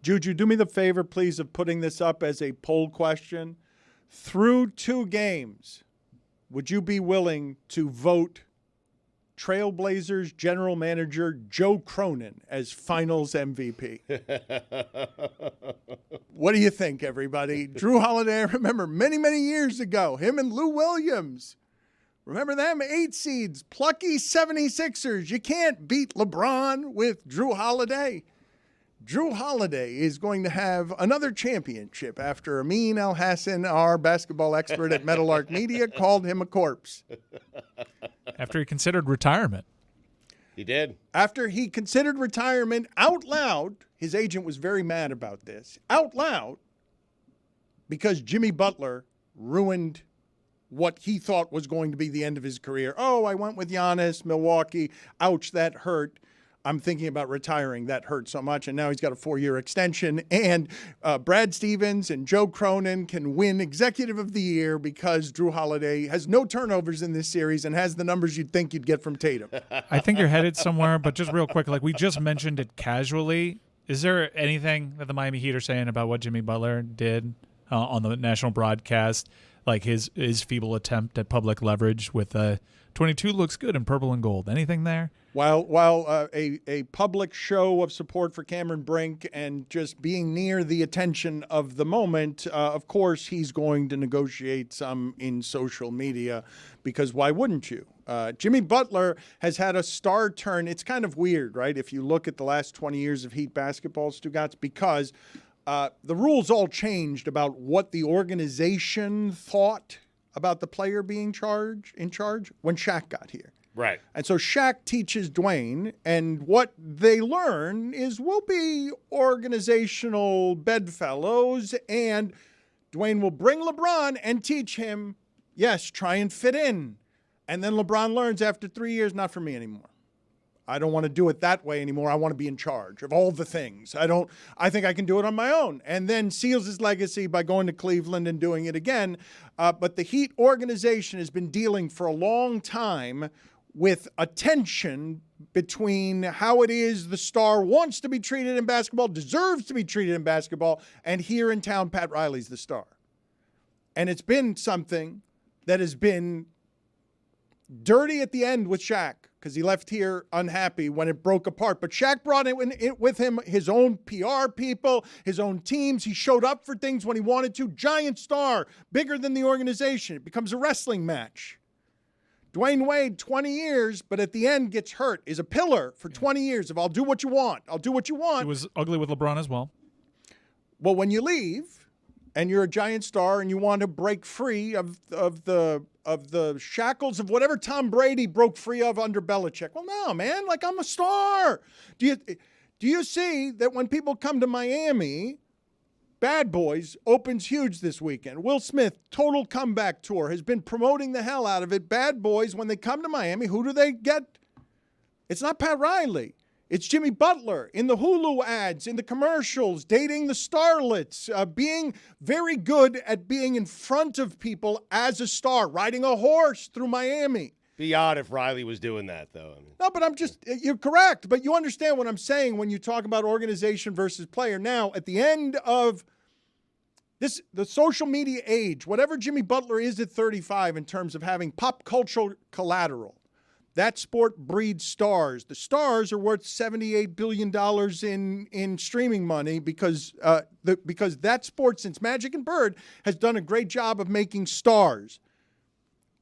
Juju, do me the favor, please, of putting this up as a poll question. Through 2 games, would you be willing to vote Trailblazers general manager Joe Cronin as finals MVP? What do you think, everybody? Drew Holiday, I remember many, many years ago, him and Lou Williams. Remember them? 8 seeds, plucky 76ers. You can't beat LeBron with Drew Holiday. Drew Holiday is going to have another championship after Amin El-Hassan, our basketball expert at Meadowlark Media, called him a corpse. After he considered retirement. He did. After he considered retirement out loud, his agent was very mad about this, out loud, because Jimmy Butler ruined what he thought was going to be the end of his career. Oh, I went with Giannis, Milwaukee. Ouch, that hurt. I'm thinking about retiring. That hurt so much. And now he's got a 4-year extension. And Brad Stevens and Joe Cronin can win Executive of the Year because Drew Holiday has no turnovers in this series and has the numbers you'd think you'd get from Tatum. I think you're headed somewhere, but just real quick, like we just mentioned it casually. Is there anything that the Miami Heat are saying about what Jimmy Butler did on the national broadcast? Like his feeble attempt at public leverage with 22 looks good in purple and gold. Anything there? While a public show of support for Cameron Brink and just being near the attention of the moment, of course he's going to negotiate some in social media because why wouldn't you? Jimmy Butler has had a star turn. It's kind of weird, right? If you look at the last 20 years of Heat basketball, Stugotz, because the rules all changed about what the organization thought about the player being in charge when Shaq got here. Right. And so Shaq teaches Dwayne, and what they learn is we'll be organizational bedfellows, and Dwayne will bring LeBron and teach him, yes, try and fit in. And then LeBron learns after 3 years, not for me anymore. I don't want to do it that way anymore. I want to be in charge of all the things. I think I can do it on my own. And then seals his legacy by going to Cleveland and doing it again. But the Heat organization has been dealing for a long time with a tension between how it is the star wants to be treated in basketball, deserves to be treated in basketball, and here in town, Pat Riley's the star. And it's been something that has been dirty at the end with Shaq because he left here unhappy when it broke apart. But Shaq brought it with him his own PR people, his own teams. He showed up for things when he wanted to. Giant star, bigger than the organization. It becomes a wrestling match. Dwayne Wade, 20 years, but at the end gets hurt, is a pillar for 20 years of I'll do what you want. I'll do what you want. It was ugly with LeBron as well. Well, when you leave and you're a giant star and you want to break free of the shackles of whatever Tom Brady broke free of under Belichick. Well, no, man, like I'm a star. Do you see that when people come to Miami, Bad Boys opens huge this weekend. Will Smith, total comeback tour, has been promoting the hell out of it. Bad Boys, when they come to Miami, who do they get? It's not Pat Riley. It's Jimmy Butler in the Hulu ads, in the commercials, dating the starlets, being very good at being in front of people as a star, riding a horse through Miami. Be odd if Riley was doing that, though. No, but you're correct. But you understand what I'm saying when you talk about organization versus player. Now, at the end of the social media age, whatever Jimmy Butler is at 35 in terms of having pop cultural collateral, that sport breeds stars. The stars are worth $78 billion in streaming money because that sport, since Magic and Bird, has done a great job of making stars.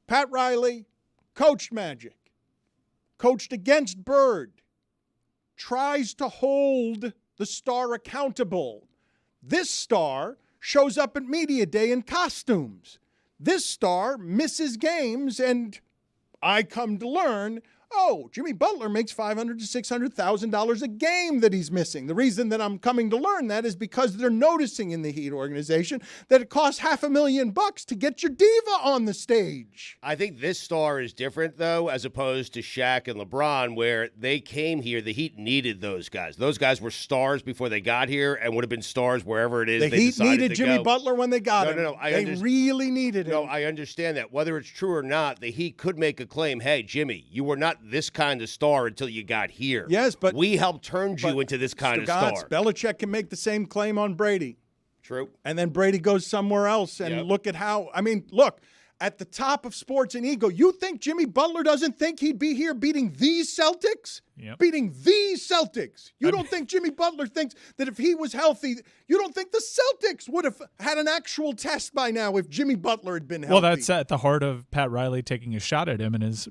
Pat Riley coached Magic, coached against Bird, tries to hold the star accountable. This star shows up at media day in costumes. This star misses games, and I come to learn, Jimmy Butler makes $500,000 to $600,000 a game that he's missing. The reason that I'm coming to learn that is because they're noticing in the Heat organization that it costs $500,000 to get your diva on the stage. I think this star is different, though, as opposed to Shaq and LeBron, where they came here. The Heat needed those guys. Those guys were stars before they got here and would have been stars wherever it is the they Heat decided needed to Jimmy go. Butler when they got him. No, they really needed him. No, I understand that. Whether it's true or not, the Heat could make a claim, hey, Jimmy, you were not this kind of star until you got here. Yes, but we helped turn you into this kind of star. Belichick can make the same claim on Brady. True. And then Brady goes somewhere else, and look at how – I mean, look, at the top of sports and ego, you think Jimmy Butler doesn't think he'd be here beating these Celtics? Yep. Beating these Celtics. You don't think Jimmy Butler thinks that if he was healthy, you don't think the Celtics would have had an actual test by now if Jimmy Butler had been healthy? Well, that's at the heart of Pat Riley taking a shot at him in his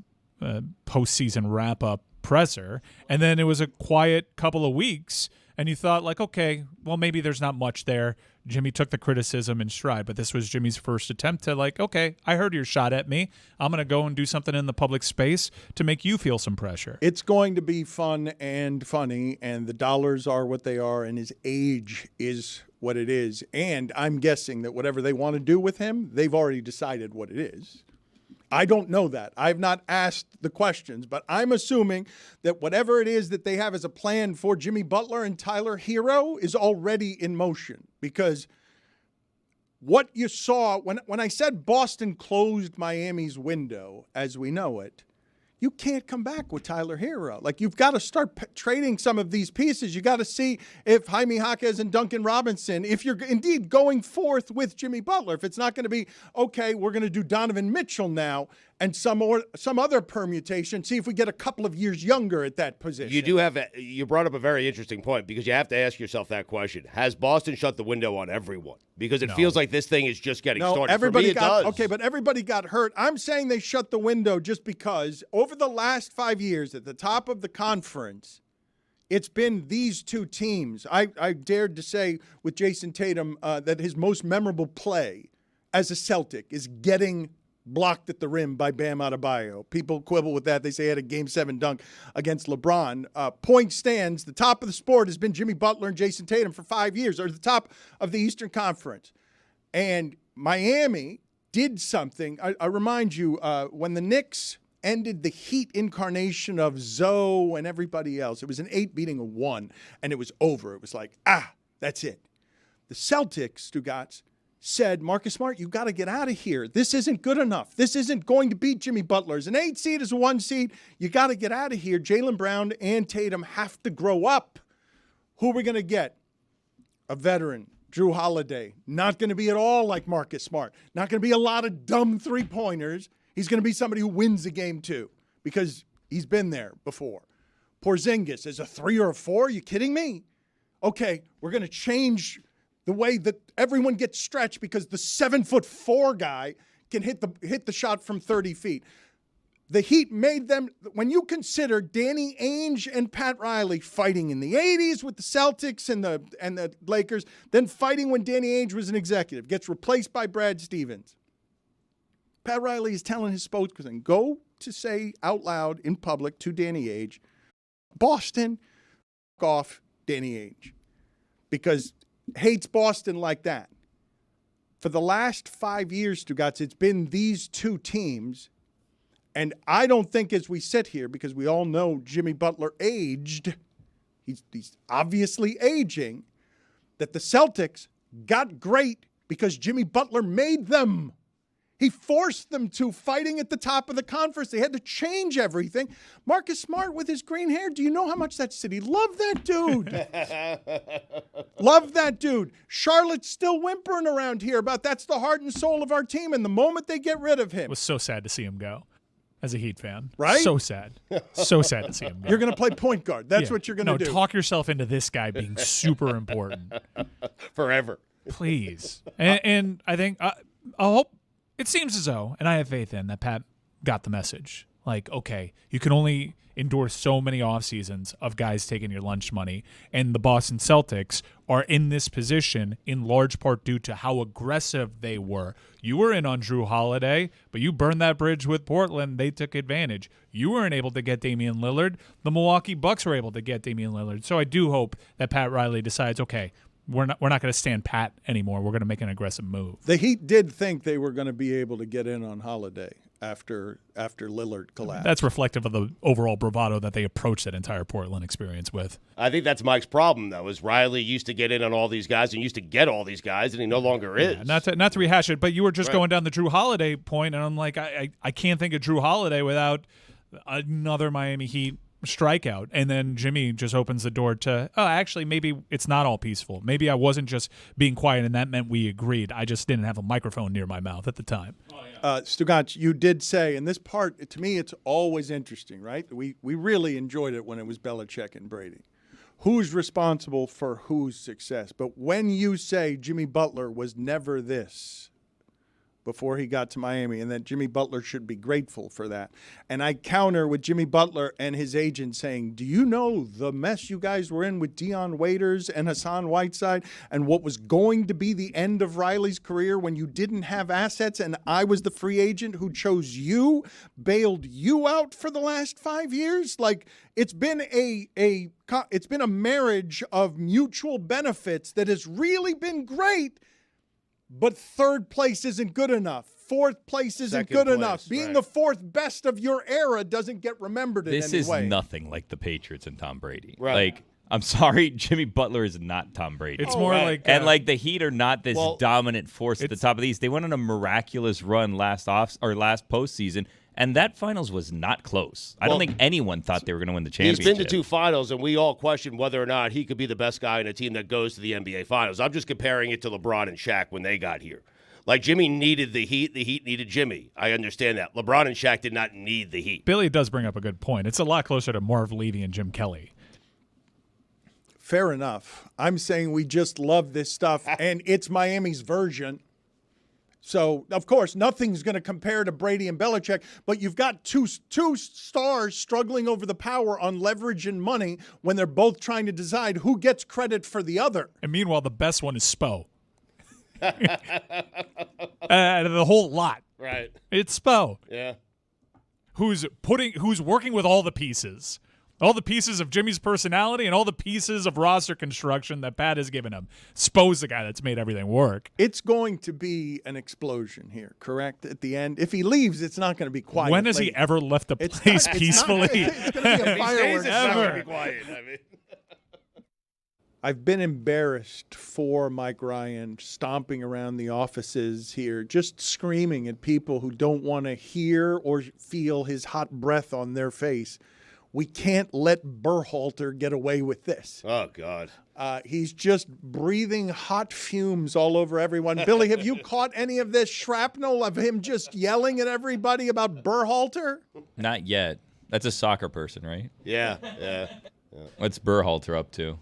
postseason wrap-up presser. And then it was a quiet couple of weeks, and you thought, like, okay, well, maybe there's not much there. Jimmy took the criticism in stride, but this was Jimmy's first attempt to, like, okay, I heard your shot at me. I'm going to go and do something in the public space to make you feel some pressure. It's going to be fun and funny, and the dollars are what they are, and his age is what it is. And I'm guessing that whatever they want to do with him, they've already decided what it is. I don't know that. I've not asked the questions, but I'm assuming that whatever it is that they have as a plan for Jimmy Butler and Tyler Hero is already in motion. Because what you saw, when I said Boston closed Miami's window as we know it, you can't come back with Tyler Hero. Like, you've got to start trading some of these pieces. You got to see if Jaime Jaquez and Duncan Robinson, if you're indeed going forth with Jimmy Butler, if it's not going to be, okay, we're going to do Donovan Mitchell now and some other permutation, see if we get a couple of years younger at that position. You brought up a very interesting point, because you have to ask yourself that question. Has Boston shut the window on everyone? Because it feels like this thing is just getting started. Everybody For me, it does. Okay, but everybody got hurt. I'm saying they shut the window just because over the last 5 years at the top of the conference, it's been these two teams. I dared to say with Jayson Tatum that his most memorable play as a Celtic is getting blocked at the rim by Bam Adebayo. People quibble with that. They say he had a Game 7 dunk against LeBron. Point stands, the top of the sport has been Jimmy Butler and Jayson Tatum for 5 years, or the top of the Eastern Conference. And Miami did something. I remind you, when the Knicks ended the Heat incarnation of Zoe and everybody else, it was an 8 beating a 1, and it was over. It was like, that's it. The Celtics, Stugotz, said, Marcus Smart, you got to get out of here. This isn't good enough. This isn't going to beat Jimmy Butler. As an 8 seed, as a 1 seed, you got to get out of here. Jaylen Brown and Tatum have to grow up. Who are we going to get? A veteran, Drew Holiday. Not going to be at all like Marcus Smart. Not going to be a lot of dumb three-pointers. He's going to be somebody who wins a game too, because he's been there before. Porzingis is a 3 or a 4. Are you kidding me? Okay, we're going to change the way that everyone gets stretched because the 7'4" guy can hit the shot from 30 feet. The Heat made them, when you consider Danny Ainge and Pat Riley fighting in the 80s with the Celtics and the Lakers, then fighting when Danny Ainge was an executive, gets replaced by Brad Stevens. Pat Riley is telling his spokesperson, go to say out loud in public to Danny Ainge, Boston, off Danny Ainge. Because hates Boston like that. For the last 5 years, Stugotz, it's been these two teams. And I don't think as we sit here, because we all know Jimmy Butler aged, he's obviously aging, that the Celtics got great because Jimmy Butler made them. He forced them to, fighting at the top of the conference. They had to change everything. Marcus Smart with his green hair, do you know how much that city loved that dude? Loved that dude. Charlotte's still whimpering around here about that's the heart and soul of our team, and the moment they get rid of him. It was so sad to see him go as a Heat fan. Right? So sad. So sad to see him go. You're going to play point guard. That's what you're going to do. Talk yourself into this guy being super important. Forever. Please. And I think, I hope, it seems as though, and I have faith in, that Pat got the message. Like, okay, you can only endure so many off seasons of guys taking your lunch money, and the Boston Celtics are in this position in large part due to how aggressive they were. You were in on Drew Holiday, but you burned that bridge with Portland. They took advantage. You weren't able to get Damian Lillard. The Milwaukee Bucks were able to get Damian Lillard. So I do hope that Pat Riley decides, okay, we're not going to stand pat anymore. We're going to make an aggressive move. The Heat did think they were going to be able to get in on Holiday after Lillard collapsed. That's reflective of the overall bravado that they approached that entire Portland experience with. I think that's Mike's problem, though, is Riley used to get in on all these guys and used to get all these guys, and he no longer is. Yeah, not to rehash it, but you were just going down the Drew Holiday point, and I'm like, I can't think of Drew Holiday without another Miami Heat strikeout, and then Jimmy just opens the door to, oh, actually, maybe it's not all peaceful. Maybe I wasn't just being quiet, and that meant we agreed. I just didn't have a microphone near my mouth at the time. Stugotz, you did say, and this part, to me, it's always interesting, right? We really enjoyed it when it was Belichick and Brady. Who's responsible for whose success? But when you say Jimmy Butler was never this before he got to Miami, and that Jimmy Butler should be grateful for that. And I counter with Jimmy Butler and his agent saying, do you know the mess you guys were in with Dion Waiters and Hassan Whiteside and what was going to be the end of Riley's career when you didn't have assets and I was the free agent who chose you, bailed you out for the last 5 years? Like, it's been it's been a marriage of mutual benefits that has really been great. But third place isn't good enough. Fourth place isn't good enough. Being the fourth best of your era doesn't get remembered in any way. This is nothing like the Patriots and Tom Brady. Right. Like, I'm sorry, Jimmy Butler is not Tom Brady. It's more like... and, like, the Heat are not this dominant force at the top of the East. They went on a miraculous run last postseason, and that finals was not close. I don't think anyone thought they were going to win the championship. He's been to 2 finals, and we all questioned whether or not he could be the best guy in a team that goes to the NBA Finals. I'm just comparing it to LeBron and Shaq when they got here. Like, Jimmy needed the Heat needed Jimmy. I understand that. LeBron and Shaq did not need the Heat. Billy does bring up a good point. It's a lot closer to Marv Levy and Jim Kelly. Fair enough. I'm saying we just love this stuff, and it's Miami's version. So, of course, nothing's going to compare to Brady and Belichick, but you've got two stars struggling over the power on leverage and money when they're both trying to decide who gets credit for the other. And meanwhile, the best one is Spo. The whole lot. Right. It's Spo. Yeah. Who's working with all the pieces. All the pieces of Jimmy's personality and all the pieces of roster construction that Pat has given him. Spo's the guy that's made everything work. It's going to be an explosion here, correct? At the end. If he leaves, it's not going to be quiet. When has he ever left a place peacefully? It's going to be a fireworks. Ever. Be quiet. I mean. I've been embarrassed for Mike Ryan stomping around the offices here, just screaming at people who don't want to hear or feel his hot breath on their face. We can't let Berhalter get away with this. Oh, God. He's just breathing hot fumes all over everyone. Billy, have you caught any of this shrapnel of him just yelling at everybody about Berhalter? Not yet. That's a soccer person, right? Yeah. What's Berhalter up to?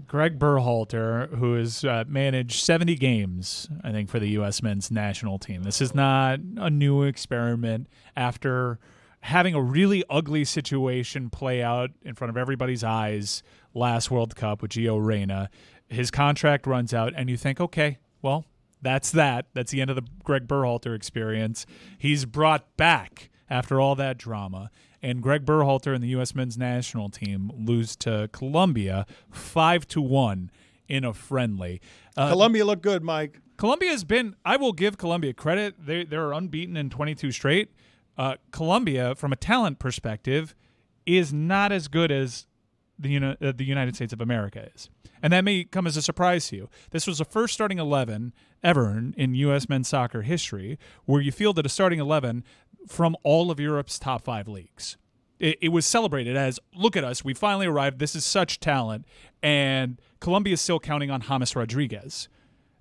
Greg Berhalter, who has managed 70 games, I think, for the U.S. men's national team. This is not a new experiment after having a really ugly situation play out in front of everybody's eyes last World Cup with Gio Reyna. His contract runs out, and you think, okay, well, that's that. That's the end of the Greg Berhalter experience. He's brought back after all that drama. And Greg Berhalter and the U.S. men's national team lose to Colombia 5-1 in a friendly. Colombia looked good, Mike. Colombia has been, I will give Colombia credit. They're unbeaten in 22 straight. Colombia, from a talent perspective, is not as good as the United States of America is. And that may come as a surprise to you. This was the first starting 11 ever in U.S. men's soccer history where you fielded a starting 11 from all of Europe's top 5 leagues. It was celebrated as, look at us, we finally arrived, this is such talent, and Colombia is still counting on James Rodriguez.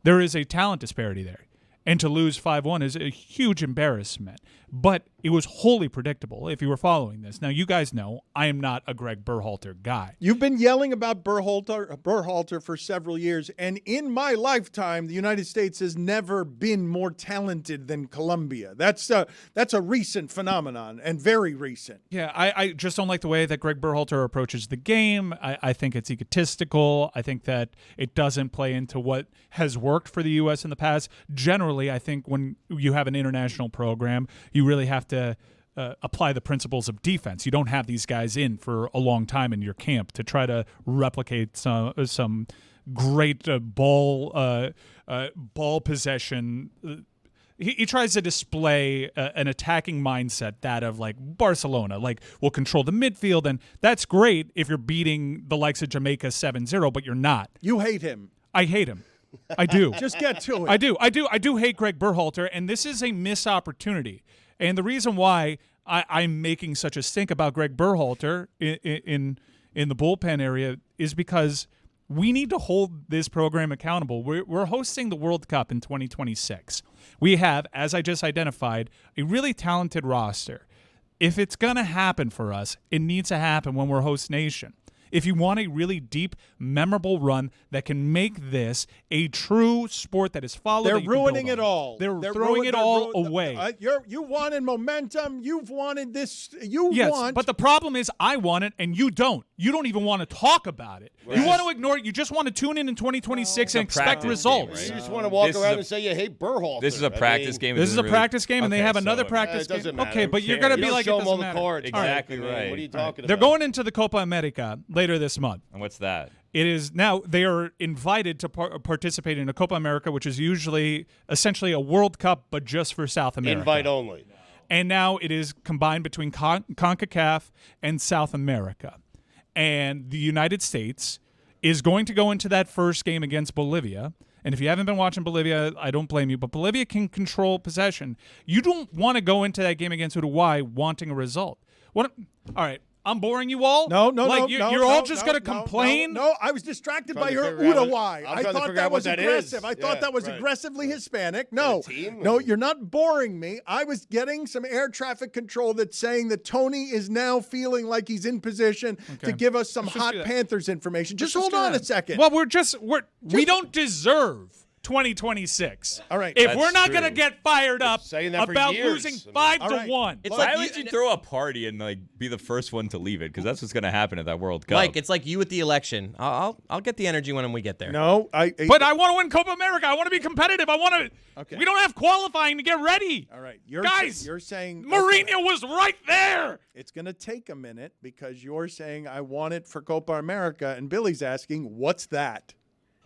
There is a talent disparity there. And to lose 5-1 is a huge embarrassment. But it was wholly predictable if you were following this. Now, you guys know I am not a Greg Berhalter guy. You've been yelling about Berhalter for several years, and in my lifetime, the United States has never been more talented than Colombia. That's a recent phenomenon, and very recent. Yeah, I just don't like the way that Greg Berhalter approaches the game. I think it's egotistical. I think that it doesn't play into what has worked for the U.S. in the past. Generally, I think when you have an international program, you really have to apply the principles of defense. You don't have these guys in for a long time in your camp to try to replicate some great ball possession. He tries to display an attacking mindset, that of like Barcelona, like we'll control the midfield, and that's great if you're beating the likes of Jamaica 7-0, but you're not. You hate him. I hate him. I do. Just get to it. I do hate Greg Berhalter, and this is a missed opportunity. And the reason why I'm making such a stink about Greg Berhalter in the bullpen area is because we need to hold this program accountable. We're hosting the World Cup in 2026. We have, as I just identified, a really talented roster. If it's going to happen for us, it needs to happen when we're host nation. If you want a really deep, memorable run that can make this a true sport that is followed, they're ruining it all. They're throwing it all away. You wanted momentum. You've wanted this. But the problem is I want it and you don't. You don't even want to talk about it. Right. You want to ignore it. You just want to tune in 2026 and expect results. Right? You just want to walk around and say you hate Berhalter. This is a practice game. This is a practice game, and they have another practice game. Okay, but you're going to be like, it doesn't matter. Exactly right. What are you talking about? They're going into the Copa America later this month. And what's that? It is now they are invited to participate in a Copa America, which is usually essentially a World Cup, but just for South America. Invite only. And now it is combined between CONCACAF and South America. And the United States is going to go into that first game against Bolivia. And if you haven't been watching Bolivia, I don't blame you, but Bolivia can control possession. You don't want to go into that game against Uruguay wanting a result. All right. I'm boring you all? No. You're all just going to complain? No, I was distracted by your Uruguay. I thought that was aggressive. I thought that was right. aggressively Hispanic. No, you're not boring me. I was getting some air traffic control that's saying that Tony is now feeling like he's in position to give us some hot Panthers information. Just hold on a second. Well, we don't deserve 2026. All right. If we're not going to get fired up about losing 5-1. It's like, why would you throw a party and be the first one to leave it? Because that's what's going to happen at that World Cup. Mike, it's like you at the election. I'll get the energy when we get there. No, but I want to win Copa America. I want to be competitive. I want to. Okay. We don't have qualifying to get ready. All right, you're saying Mourinho was right there. It's going to take a minute because you're saying I want it for Copa America, and Billy's asking, what's that?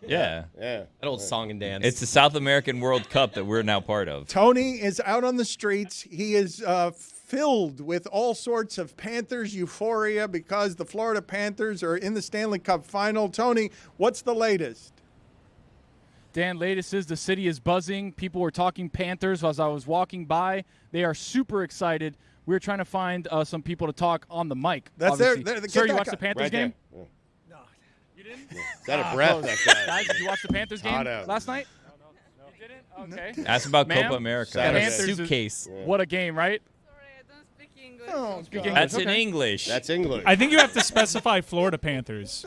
Yeah. That old song and dance. It's the South American World Cup that we're now part of. Tony is out on the streets. He is filled with all sorts of Panthers euphoria because the Florida Panthers are in the Stanley Cup final. Tony, what's the latest? Dan, latest is the city is buzzing. People were talking Panthers as I was walking by. They are super excited. We're trying to find some people to talk on the mic. That's there. Sir, you watched watched the Panthers game? Is that a breath? That guy. Guys, did you watch the Panthers game last night? No. You didn't? Okay. Ask about Copa America. Panthers suitcase. What a game, right? Sorry, I don't speak English. That's in English. That's English. I think you have to specify Florida Panthers.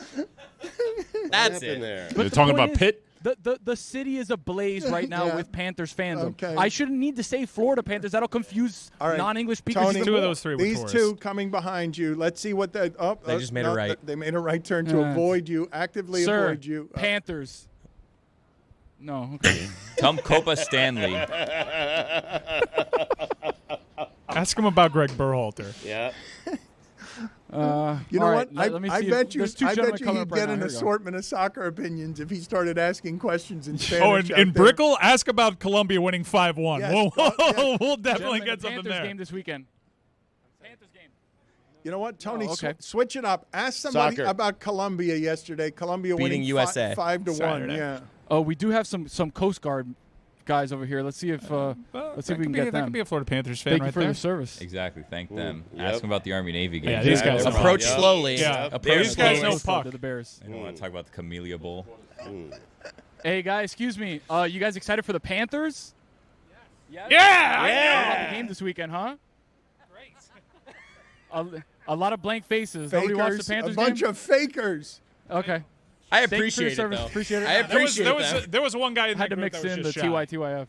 That's it. They're talking about Pitt? The city is ablaze right now with Panthers fandom. Okay. I shouldn't need to say Florida Panthers. That'll confuse non-English speakers. Tony, two of those three were these tourists. two coming behind you. Let's see what they just made a right. They made a right turn to avoid you, actively avoid you. Panthers. No. Okay. Come Copa Stanley. Ask him about Greg Berhalter. Yeah. You know what? Right, I bet you he'd get an assortment of soccer opinions if he started asking questions in Spanish. Oh, in Brickell, ask about Columbia winning 5-1. Yes. We'll definitely get the something Panthers there. game this weekend. Panthers game. You know what, Tony? Okay. Switch it up. Ask somebody Soccer. about Columbia yesterday. Columbia Beating winning USA 5-1. Saturday. Yeah. Oh, we do have some Coast Guard guys over here. Let's see if we can get them. That could be a Florida Panthers fan Thank you right for there. your service. Exactly. Thank them. Yep. Ask them about the Army-Navy game. Yeah, these guys know. Approach slowly. Yeah. Approach These guys slowly. know puck. To the Bears. I don't want to talk about the Camellia Bowl. Hey guys, excuse me. You guys excited for the Panthers? Yeah. How about the game this weekend, huh? Great. A lot of blank faces. Nobody watched the Panthers a bunch game? of fakers. Okay. I Thank you for your appreciate it, service. though. Appreciate it. I appreciate There was one guy in had the to group mix that was in the just shy. TYTYF.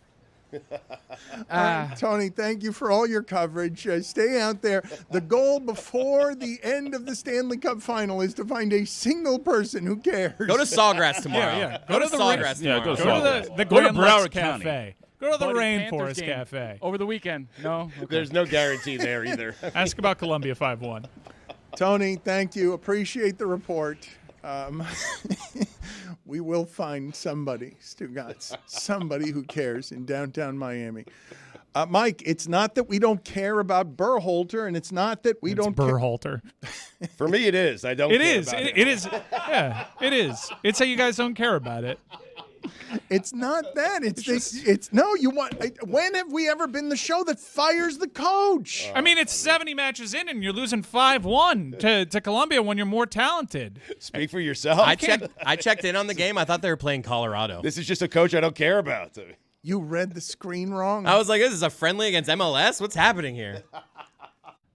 Tony, thank you for all your coverage. Stay out there. The goal before the end of the Stanley Cup final is to find a single person who cares. Go to Sawgrass tomorrow. Yeah. Go to Sawgrass tomorrow. go to Go to the Go to Grand Broward Lakes County. Cafe. Go to the Buddy, Panthers Rainforest game Cafe. over the weekend. No. Okay. There's no guarantee there either. Ask about Columbia 5-1. Tony, thank you. Appreciate the report. We will find somebody, Stugotz, somebody who cares in downtown Miami. Mike, it's not that we don't care about Berhalter, and it's not that we don't Berhalter. For me, it is. I don't. It care is. about It is. Yeah, it is. It's that you guys don't care about it. It's not that. It's no. You want? When have we ever been the show that fires the coach? I mean, it's 70 matches in, and you're losing 5-1 to Columbia when you're more talented. Speak for yourself. I checked in on the game. I thought they were playing Colorado. This is just a coach I don't care about. You read the screen wrong. I was like, this is a friendly against MLS? What's happening here?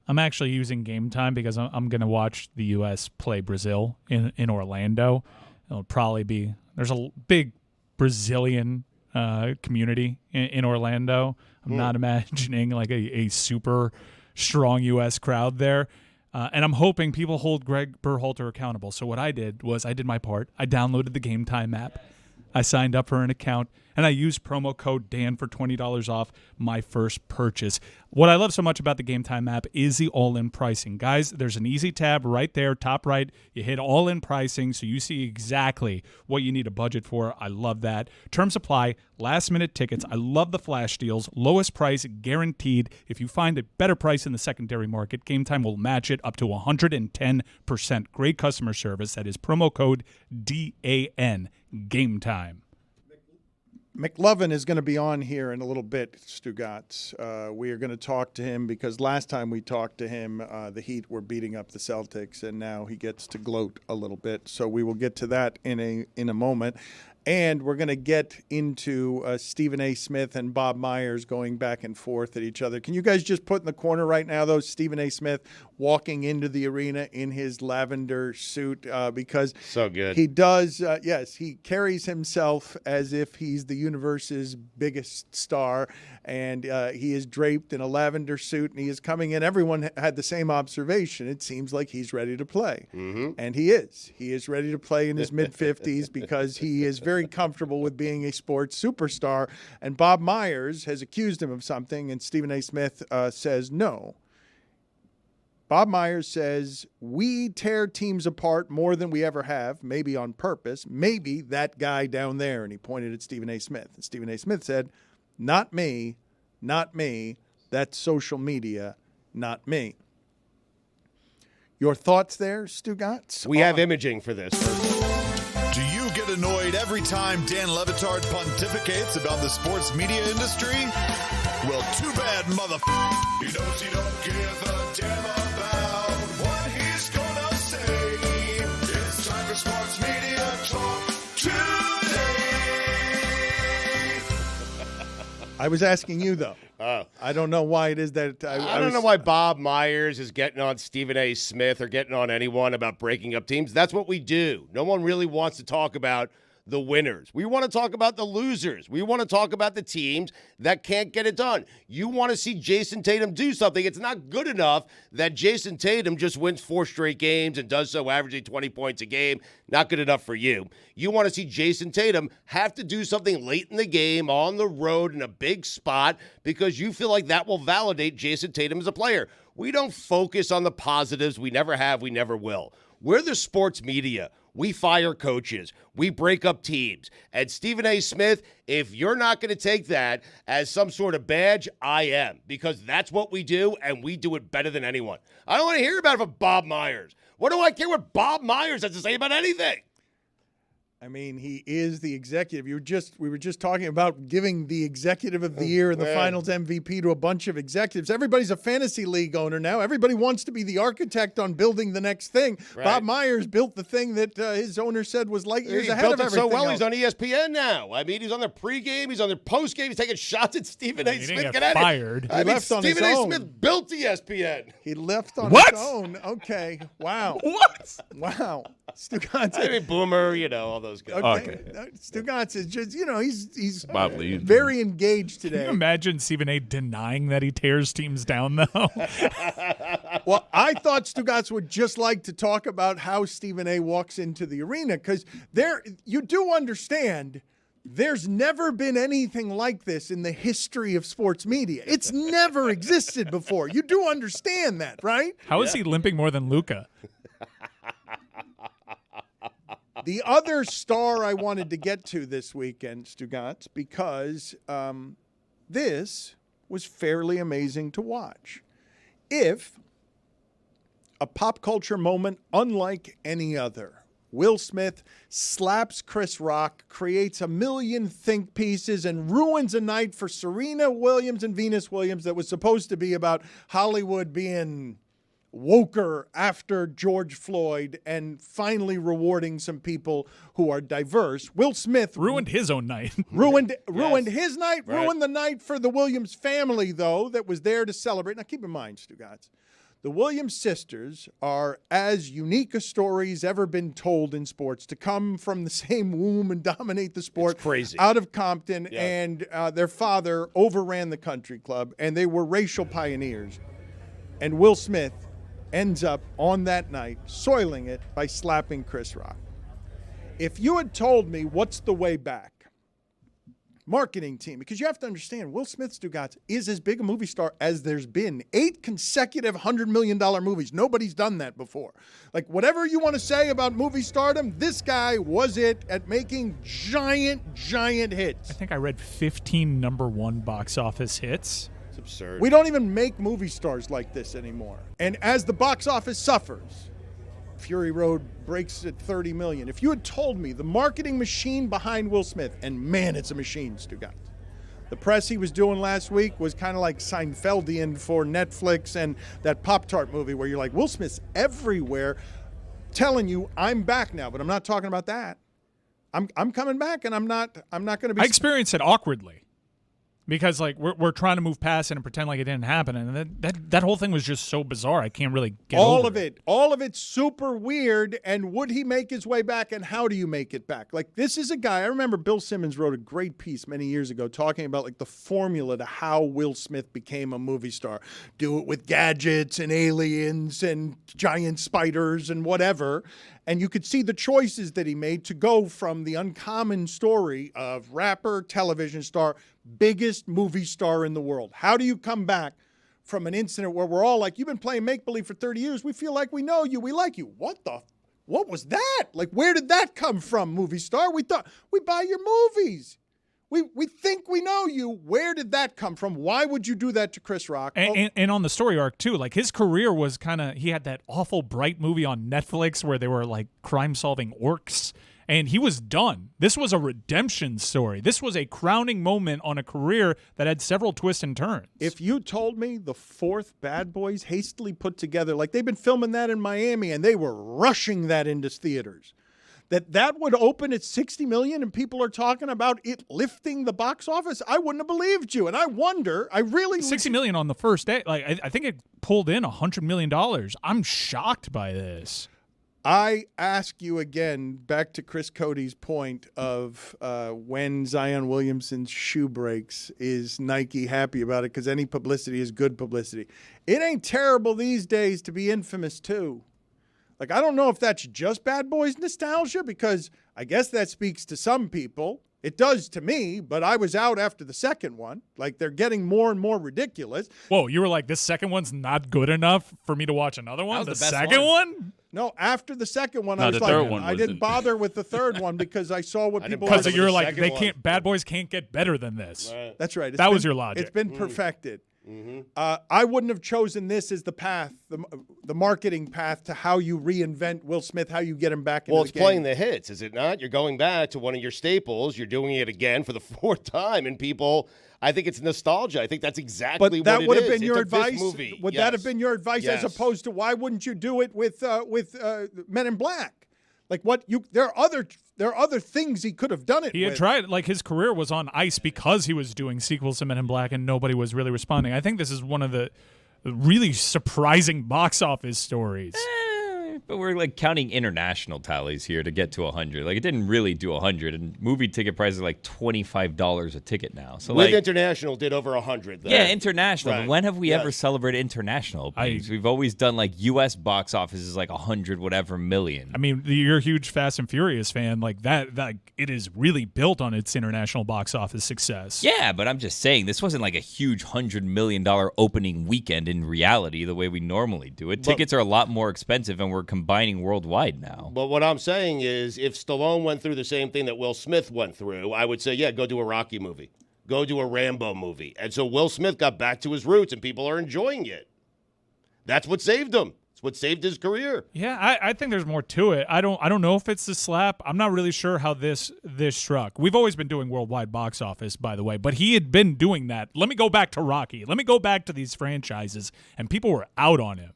I'm actually using Game Time because I'm going to watch the U.S. play Brazil in Orlando. It'll probably be – there's a big Brazilian community in Orlando. I'm not imagining like a super strong U.S. crowd there. And I'm hoping people hold Greg Berhalter accountable. So what I did was I did my part. I downloaded the Game Time app. I signed up for an account, and I used promo code Dan for $20 off my first purchase. What I love so much about the Game Time app is the all-in pricing. Guys, there's an easy tab right there, top right. You hit all-in pricing, so you see exactly what you need a budget for. I love that. Terms apply, last-minute tickets. I love the flash deals. Lowest price guaranteed. If you find a better price in the secondary market, Game Time will match it up to 110%. Great customer service. That is promo code DAN. Game Time. McLovin is going to be on here in a little bit, Stugotz. We are going to talk to him because last time we talked to him, the Heat were beating up the Celtics, and now he gets to gloat a little bit. So we will get to that in a moment. And we're going to get into Stephen A. Smith and Bob Myers going back and forth at each other. Can you guys just put in the corner right now, though, Stephen A. Smith walking into the arena in his lavender suit because so good. He does, yes, he carries himself as if he's the universe's biggest star, and he is draped in a lavender suit, and he is coming in. Everyone had the same observation. It seems like he's ready to play, and he is. He is ready to play in his mid-50s because he is very comfortable with being a sports superstar. And Bob Myers has accused him of something, and Stephen A. Smith says no. Bob Myers says, we tear teams apart more than we ever have, maybe on purpose, maybe that guy down there. And he pointed at Stephen A. Smith. And Stephen A. Smith said, not me, not me. That's social media, not me. Your thoughts there, Stugotz? We have imaging for this. Do you get annoyed every time Dan LeBatard pontificates about the sports media industry? Well, too bad, He knows you don't give a damn about what he's gonna say. It's time for Sports Media Talk today. I was asking you, though. I don't know why it is that I don't know why Bob Myers is getting on Stephen A. Smith or getting on anyone about breaking up teams. That's what we do. No one really wants to talk about the winners. We want to talk about the losers. We want to talk about the teams that can't get it done. You want to see Jayson Tatum do something. It's not good enough that Jayson Tatum just wins 4 straight games and does so averaging 20 points a game. Not good enough for you. You want to see Jayson Tatum have to do something late in the game, on the road, in a big spot, because you feel like that will validate Jayson Tatum as a player. We don't focus on the positives. We never have. We never will. We're the sports media. We fire coaches. We break up teams. And Stephen A. Smith, if you're not going to take that as some sort of badge, I am. Because that's what we do, and we do it better than anyone. I don't want to hear about it from Bob Myers. What do I care what Bob Myers has to say about anything? I mean, he is the executive. We were just talking about giving the executive of the year and the finals MVP to a bunch of executives. Everybody's a fantasy league owner now. Everybody wants to be the architect on building the next thing. Right. Bob Myers built the thing that his owner said was light years ahead of everything. So well, else. He's on ESPN now. I mean, he's on their pregame. He's on their postgame. He's taking shots at Stephen A. Smith. Get fired. He left on his own. Stephen A. Smith built ESPN. He left on his own. Okay. Wow. What? Wow. Stugotz. I mean, Boomer, all those guys. Okay. Stugotz is just, he's very engaged today. Can you imagine Stephen A. denying that he tears teams down, though? Well, I thought Stugotz would just like to talk about how Stephen A. walks into the arena, because you do understand there's never been anything like this in the history of sports media. It's never existed before. You do understand that, right? How is he limping more than Luka? The other star I wanted to get to this weekend, Stugotz, because this was fairly amazing to watch. If a pop culture moment unlike any other Will Smith slaps Chris Rock, creates a million think pieces, and ruins a night for Serena Williams and Venus Williams that was supposed to be about Hollywood being woker after George Floyd and finally rewarding some people who are diverse. Will Smith ruined his own night. ruined his night, Right. ruined the night for the Williams family, though, that was there to celebrate. Now, keep in mind, Stugotz, the Williams sisters are as unique a story as ever been told in sports, to come from the same womb and dominate the sport. It's crazy. Out of Compton, Yeah. and their father overran the country club, and they were racial pioneers. And Will Smith ends up on that night soiling it by slapping Chris Rock. If you had told me what's the way back, marketing team, because you have to understand, Will Smith, Stugotz, is as big a movie star as there's been. 8 consecutive $100 million movies. Nobody's done that before. Like, whatever you want to say about movie stardom, this guy was it at making giant hits. I think I read 15 number one box office hits. It's absurd. We don't even make movie stars like this anymore. And as the box office suffers, Fury Road breaks at $30 million. If you had told me the marketing machine behind Will Smith, and man, it's a machine, Stugotz. The press he was doing last week was kind of like Seinfeldian for Netflix and that Pop-Tart movie where you're like, Will Smith's everywhere telling you, I'm back now, but I'm not talking about that. I'm coming back, and I'm not going to be. I experienced it awkwardly. Because like we're trying to move past it and pretend like it didn't happen, and that whole thing was just so bizarre. I can't really get over it. All of it's super weird. And would he make his way back? And how do you make it back? Like, this is a guy. I remember Bill Simmons wrote a great piece many years ago talking about like the formula to how Will Smith became a movie star. Do it with gadgets and aliens and giant spiders and whatever. And you could see the choices that he made to go from the uncommon story of rapper, television star, biggest movie star in the world. How do you come back from an incident where we're all like, you've been playing make-believe for 30 years. We feel like we know you. We like you. What was that? Like, where did that come from, movie star? We thought we buy your movies. We think we know you. Where did that come from? Why would you do that to Chris Rock? And on the story arc, too, like his career was kind of, he had that awful Bright movie on Netflix where they were like crime-solving orcs, and he was done. This was a redemption story. This was a crowning moment on a career that had several twists and turns. If you told me the 4th Bad Boys hastily put together, like they've been filming that in Miami and they were rushing that into theaters, that would open at $60 million and people are talking about it lifting the box office, I wouldn't have believed you. And I wonder, $60 million on the first day. Like I think it pulled in $100 million. I'm shocked by this. I ask you again, back to Chris Cody's point of when Zion Williamson's shoe breaks, is Nike happy about it? Because any publicity is good publicity. It ain't terrible these days to be infamous too. Like, I don't know if that's just Bad Boys nostalgia, because I guess that speaks to some people. It does to me, but I was out after the second one. Like, they're getting more and more ridiculous. Whoa, you were like, this second one's not good enough for me to watch another one? That was The the best second one? No, after the second one, No, I was the like, third one I was didn't the- bother with the third one because I saw what people Because were you're the like, second they one. can't, Bad Boys can't get better than this. Right. That's right. That was your logic. It's been perfected. I wouldn't have chosen this as the path, the marketing path to how you reinvent Will Smith, how you get him back into Well, the it's game. playing the hits, is it not? You're going back to one of your staples. You're doing it again for the 4th time, and people, I think it's nostalgia. I think that's exactly But that what would it have is. been your It's a fifth advice. movie. Would Yes. that have been your advice Yes. as opposed to why wouldn't you do it with Men in Black? Like, there are other things he could have done it He had with. tried, like his career was on ice because he was doing sequels to Men in Black and nobody was really responding. I think this is one of the really surprising box office stories. But we're like counting international tallies here to get to 100. Like, it didn't really do 100, and movie ticket prices are like $25 a ticket now. So With like, international, did over 100. Though. yeah, international. Right. But when have we ever Yes. celebrated international openings? We've always done like U.S. box office is like 100 whatever million. I mean, you're a huge Fast and Furious fan. Like that it is really built on its international box office success. Yeah, but I'm just saying this wasn't like a huge $100 million opening weekend in reality the way we normally do it. Tickets are a lot more expensive, and we're combining worldwide now. But what I'm saying is, if Stallone went through the same thing that Will Smith went through, I would say, yeah, go do a Rocky movie. Go do a Rambo movie. And so Will Smith got back to his roots, and people are enjoying it. That's what saved him. It's what saved his career. Yeah, I think there's more to it. I don't know if it's the slap. I'm not really sure how this struck. We've always been doing worldwide box office, by the way, but he had been doing that. Let me go back to Rocky. Let me go back to these franchises, and people were out on him.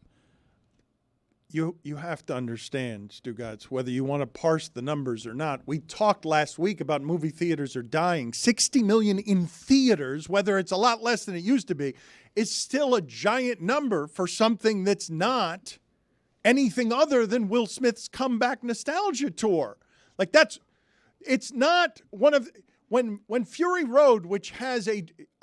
You have to understand, Stugotz, whether you want to parse the numbers or not. We talked last week about movie theaters are dying. 60 million in theaters, whether it's a lot less than it used to be, is still a giant number for something that's not anything other than Will Smith's comeback nostalgia tour. Like it's not one of when Fury Road, which has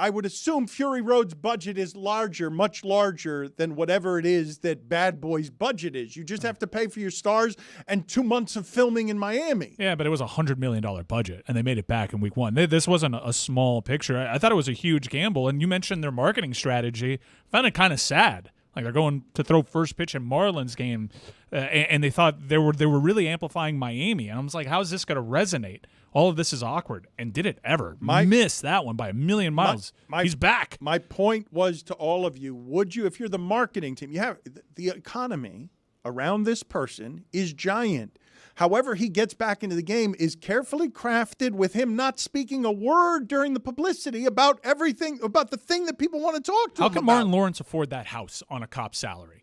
I would assume Fury Road's budget is much larger than whatever it is that Bad Boys' budget is. You just have to pay for your stars and 2 months of filming in Miami. Yeah, but it was a $100 million budget, and they made it back in week one. This wasn't a small picture. I thought it was a huge gamble, and you mentioned their marketing strategy. I found it kind of sad. Like they're going to throw first pitch in Marlins game, and they thought they were really amplifying Miami. And I was like, how is this going to resonate? All of this is awkward. And did it ever? Missed that one by a million miles. He's back. My point was to all of you, would you, if you're the marketing team, you have the economy around this person is giant. However he gets back into the game is carefully crafted with him not speaking a word during the publicity about everything, about the thing that people want to talk to him about. How can Martin Lawrence afford that house on a cop's salary?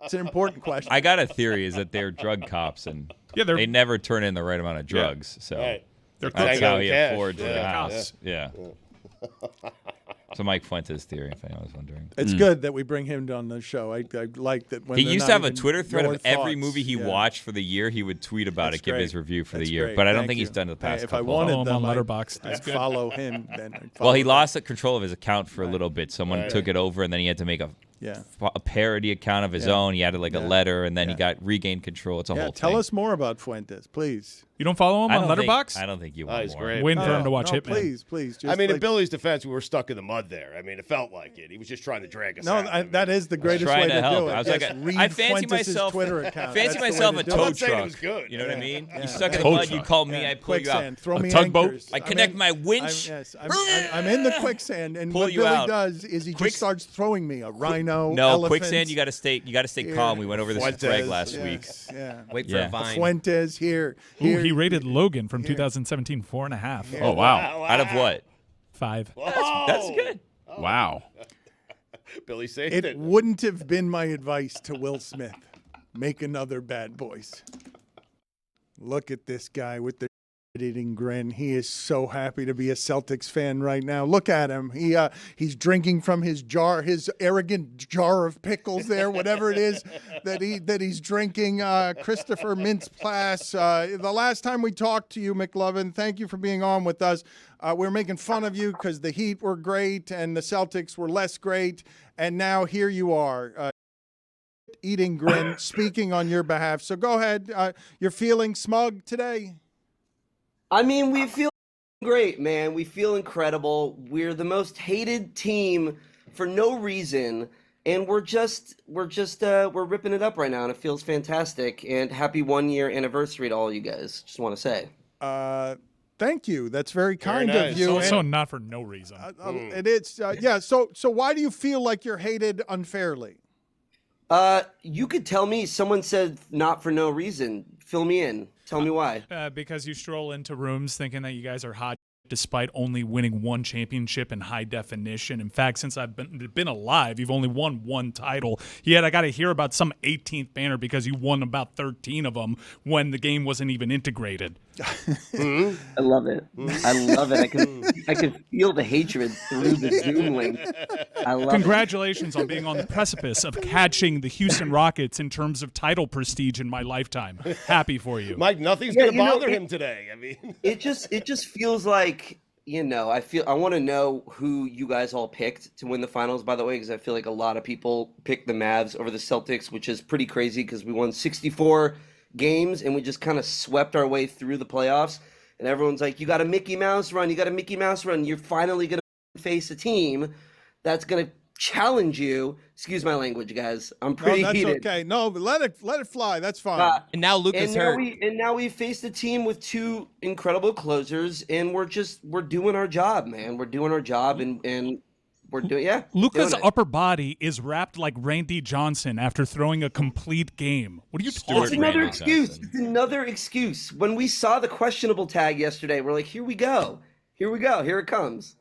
It's an important question. I got a theory is that they're drug cops and they never turn in the right amount of drugs. So that's how he affords the house. Yeah. So Mike Fuentes' theory, if anyone was wondering. It's good that we bring him on the show. I like that. When he used to have a Twitter thread of every movie he watched for the year. He would tweet about it, give his review for the year. Great. But I don't think he's done it the past couple. If I wanted them, on Letterboxd. I'd follow him. Then well, he lost control of his account for a little bit. Someone took it over, and then he had to make a parody account of his own. He added a letter, and then he got regained control. It's a whole thing. Tell us more about Fuentes, please. You don't follow him on Letterboxd? I don't think you want more. Great. Waiting for him to watch Hitman. Please. I mean, in Billy's defense, we were stuck in the mud there. I mean, it felt like it. He was just trying to drag us out. That is the greatest way to do it. I was like, I fancy myself Twitter account. Fancy myself a tow truck. Good. You know what I mean? You stuck in the mud, you call me, I pull you out. Throw me tugboat. anchors. I connect my winch. I'm in the quicksand, and what Billy does is he just starts throwing me a rhino. No, quicksand. You got to stay calm. We went over this with Greg last week. Yeah. Wait for a vine. Fuentes here. He rated Logan from 2017 4.5. Oh, wow. Out of what? 5. That's good. Wow. Billy saved it wouldn't have been my advice to Will Smith. Make another Bad Boys. Look at this guy with the eating grin. He is so happy to be a Celtics fan right now. Look at him. He's drinking from his jar, his arrogant jar of pickles there, whatever it is that he's drinking. Christopher Mintz-Plasse. The last time we talked to you, McLovin, thank you for being on with us. We were making fun of you because the Heat were great and the Celtics were less great, and now here you are. Eating grin, speaking on your behalf. So go ahead. You're feeling smug today? I mean, we feel great, man. We feel incredible. We're the most hated team for no reason, and we're ripping it up right now, and it feels fantastic. And happy 1-year anniversary to all you guys. Just want to say. Thank you. That's very kind of you. Also, not for no reason. It is. So why do you feel like you're hated unfairly? You could tell me. Someone said not for no reason. Fill me in. Tell me why. Because you stroll into rooms thinking that you guys are hot despite only winning one championship in high definition. In fact, since I've been alive, you've only won one title. Yet I got to hear about some 18th banner because you won about 13 of them when the game wasn't even integrated. I love it. I love it. I can feel the hatred through the Zoom link. I love Congratulations on being on the precipice of catching the Houston Rockets in terms of title prestige in my lifetime. Happy for you. Mike, nothing's going to bother him today. I mean, it just feels like, I want to know who you guys all picked to win the finals, by the way, because I feel like a lot of people picked the Mavs over the Celtics, which is pretty crazy because we won 64 games and we just kind of swept our way through the playoffs, and everyone's like, you got a Mickey Mouse run, you're finally going to face a team that's going to challenge you. Excuse my language, guys. I'm pretty heated. Okay. No, but let it fly. That's fine. And now Luke is hurt. Now we faced a team with two incredible closers, and we're doing our job, man. We're doing our job, and we're doing, yeah. Luka's doing it. upper body is wrapped like Randy Johnson after throwing a complete game. What are you doing? It's another excuse. It's another excuse. When we saw the questionable tag yesterday, we're like, here we go. Here we go. Here it comes.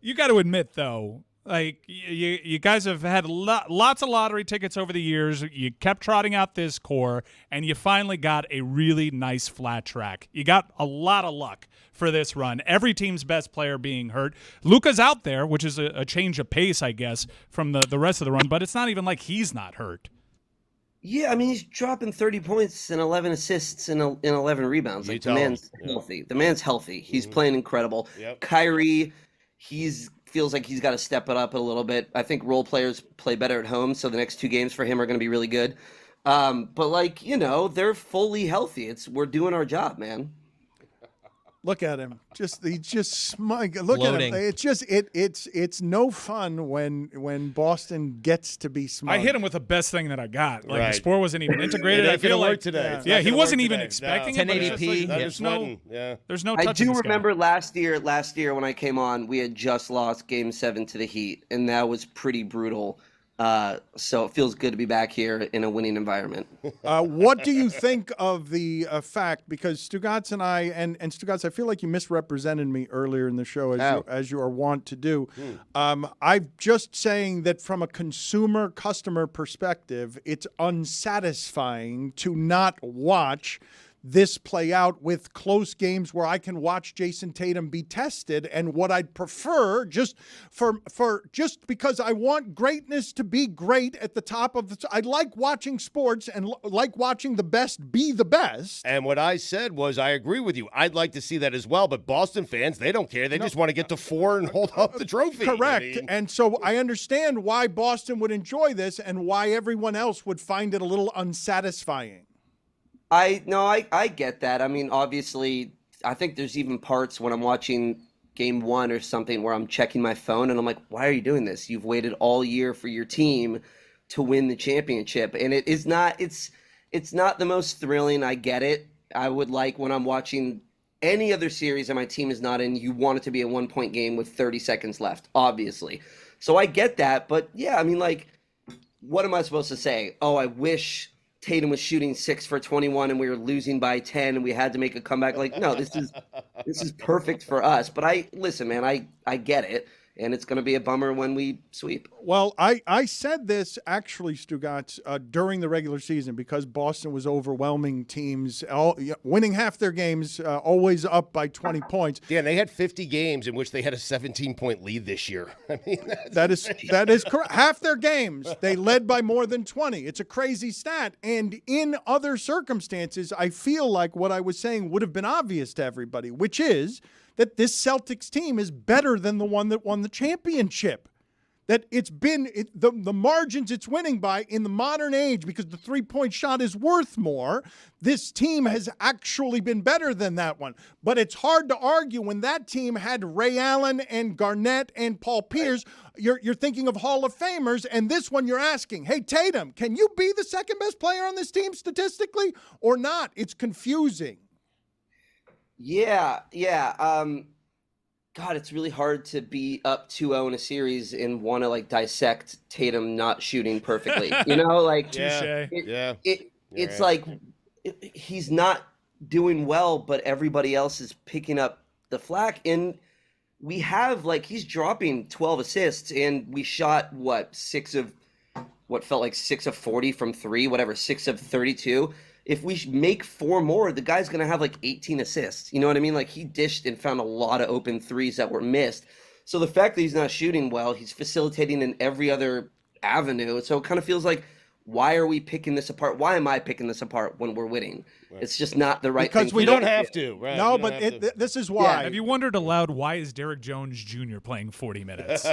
You got to admit, though, like you guys have had lots of lottery tickets over the years. You kept trotting out this core, and you finally got a really nice flat track. You got a lot of luck for this run. Every team's best player being hurt. Luka's out there, which is a change of pace, I guess, from the rest of the run, but it's not even like he's not hurt. Yeah, I mean, he's dropping 30 points and 11 assists and 11 rebounds. Like, the man's healthy. The man's healthy. He's playing incredible. Yep. Kyrie, feels like he's got to step it up a little bit. I think role players play better at home, so the next 2 games for him are going to be really good. But, like, they're fully healthy. We're doing our job, man. Look at him. He's just smug. Look Floating. at him. It's no fun when Boston gets to be smug. I hit him with the best thing that I got. Like, Right. the score wasn't even integrated. I feel like today. Yeah, he wasn't even expecting it. 1080p. There's no touch. I do remember last year when I came on, we had just lost Game 7 to the Heat, and that was pretty brutal. So it feels good to be back here in a winning environment. What do you think of the fact, because Stugotz and I, and Stugotz, I feel like you misrepresented me earlier in the show, as you are wont to do. I'm just saying that from a customer perspective, it's unsatisfying to not watch this play out with close games where I can watch Jayson Tatum be tested. And what I'd prefer, just because I want greatness to be great at the top of I like watching sports and like watching the best be the best. And what I said was, I agree with you. I'd like to see that as well. But Boston fans, they don't care. They just want to get to 4 and hold up the trophy. Correct. And so I understand why Boston would enjoy this and why everyone else would find it a little unsatisfying. I get that. I mean, obviously, I think there's even parts when I'm watching Game 1 or something where I'm checking my phone and I'm like, why are you doing this? You've waited all year for your team to win the championship. And it's not the most thrilling. I get it. I would like, when I'm watching any other series that my team is not in, you want it to be a 1-point game with 30 seconds left, obviously. So I get that. But yeah, I mean, like, what am I supposed to say? Oh, I wish Tatum was shooting 6 for 21 and we were losing by 10 and we had to make a comeback. Like, no, this is perfect for us. But listen, man, I get it. And it's going to be a bummer when we sweep. Well, I said this actually, Stugotz, during the regular season, because Boston was overwhelming teams, winning half their games, always up by 20 points. Yeah, they had 50 games in which they had a 17-point lead this year. I mean, that is correct. Half their games, they led by more than 20. It's a crazy stat. And in other circumstances, I feel like what I was saying would have been obvious to everybody, which is that this Celtics team is better than the one that won the championship. That it's been the margins it's winning by in the modern age, because the three-point shot is worth more. This team has actually been better than that one. But it's hard to argue when that team had Ray Allen and Garnett and Paul Pierce. You're thinking of Hall of Famers, and this one you're asking, hey, Tatum, can you be the second best player on this team statistically or not? It's confusing. Yeah. God, it's really hard to be up 2-0 in a series and want to like dissect Tatum not shooting perfectly. Like it's like he's not doing well, but everybody else is picking up the flack. And we have he's dropping 12 assists, and we shot 6 of 40 from 3, whatever, 6 of 32. If we make 4 more, the guy's going to have 18 assists. You know what I mean? He dished and found a lot of open threes that were missed. So the fact that he's not shooting well, he's facilitating in every other avenue. So it kind of feels like, why are we picking this apart? Why am I picking this apart when we're winning? Right. It's just not the right thing. Because we don't have to. Right? No, but this is why. Yeah. Have you wondered aloud, why is Derek Jones Jr. playing 40 minutes?